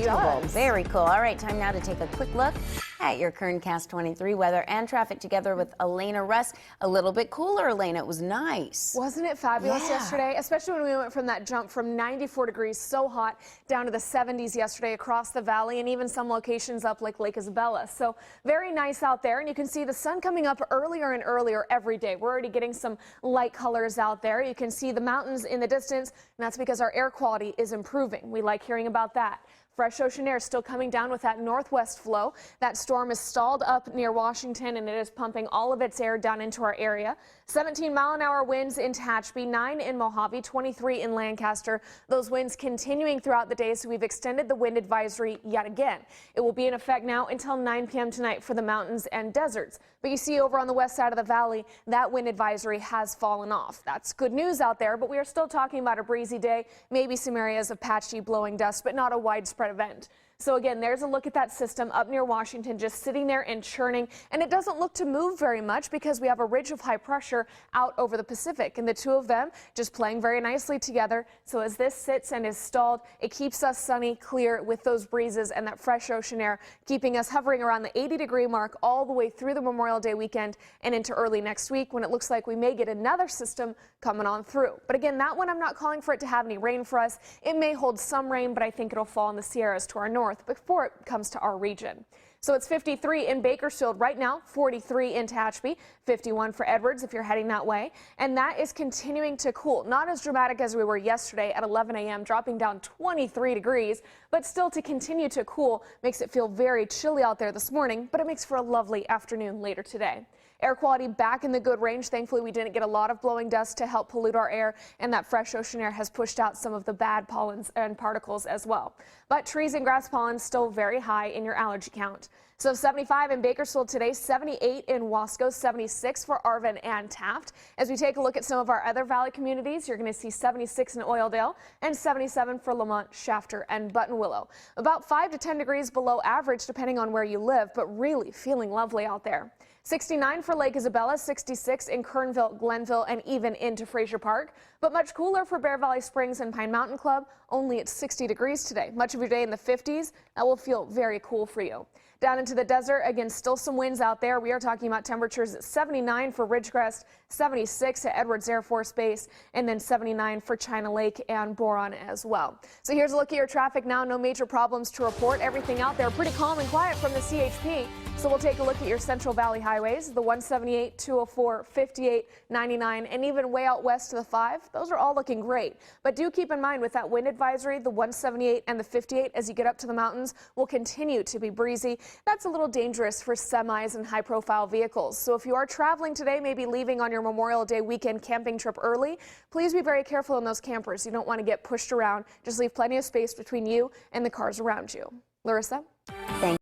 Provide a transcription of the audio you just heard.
unbelievable. does. Very cool. All right, time now to take a quick look at your current Cast 23 weather and traffic together with Elena Russ. A little bit cooler, Elena. It was nice. Wasn't it fabulous yesterday? Especially when we went from that jump from 94 degrees, so hot, down to the 70s yesterday across the valley and even some locations up like Lake Isabella. So very nice out there. And you can see the sun coming up earlier and earlier every day. We're already getting some light colors out there. You can see the mountains in the distance, and that's because our air quality is improving. We like hearing about that. Fresh ocean air still coming down with that northwest flow. That storm is stalled up near Washington, and it is pumping all of its air down into our area. 17-mile-an-hour winds in Tehachapi, 9 in Mojave, 23 in Lancaster. Those winds continuing throughout the day, so we've extended the wind advisory yet again. It will be in effect now until 9 p.m. tonight for the mountains and deserts. But you see over on the west side of the valley, that wind advisory has fallen off. That's good news out there, but we are still talking about a breezy day, maybe some areas of patchy blowing dust, but not a widespread event. So again, there's a look at that system up near Washington, just sitting there and churning, and it doesn't look to move very much because we have a ridge of high pressure out over the Pacific, and the two of them just playing very nicely together. So as this sits and is stalled, it keeps us sunny, clear with those breezes and that fresh ocean air, keeping us hovering around the 80-degree mark all the way through the Memorial Day weekend and into early next week, when it looks like we may get another system coming on through. But again, that one I'm not calling for it to have any rain for us. It may hold some rain, but I think it'll fall in the Sierras to our north before it comes to our region. So it's 53 in Bakersfield right now, 43 in Tehachapi, 51 for Edwards if you're heading that way. And that is continuing to cool. Not as dramatic as we were yesterday at 11 a.m., dropping down 23 degrees, but still to continue to cool makes it feel very chilly out there this morning, but it makes for a lovely afternoon later today. Air quality back in the good range. Thankfully, we didn't get a lot of blowing dust to help pollute our air, and that fresh ocean air has pushed out some of the bad pollens and particles as well. But trees and grass pollen still very high in your allergy count. So 75 in Bakersfield today, 78 in Wasco, 76 for Arvin and Taft. As we take a look at some of our other valley communities, you're going to see 76 in Oildale and 77 for Lamont, Shafter, and Buttonwillow. About 5 to 10 degrees below average depending on where you live, but really feeling lovely out there. 69 for Lake Isabella, 66 in Kernville, Glenville, and even into Frazier Park. But much cooler for Bear Valley Springs and Pine Mountain Club, only at 60 degrees today. Much of your day in the 50s. That will feel very cool for you. Down into the desert, again, still some winds out there. We are talking about temperatures at 79 for Ridgecrest, 76 at Edwards Air Force Base, and then 79 for China Lake and Boron as well. So here's a look at your traffic now. No major problems to report. Everything out there pretty calm and quiet from the CHP. So we'll take a look at your Central Valley highways, the 178, 204, 58, 99, and even way out west to the 5. Those are all looking great. But do keep in mind with that wind advisory, the 178 and the 58 as you get up to the mountains will continue to be breezy. That's a little dangerous for semis and high-profile vehicles. So if you are traveling today, maybe leaving on your Memorial Day weekend camping trip early, please be very careful in those campers. You don't want to get pushed around. Just leave plenty of space between you and the cars around you. Larissa?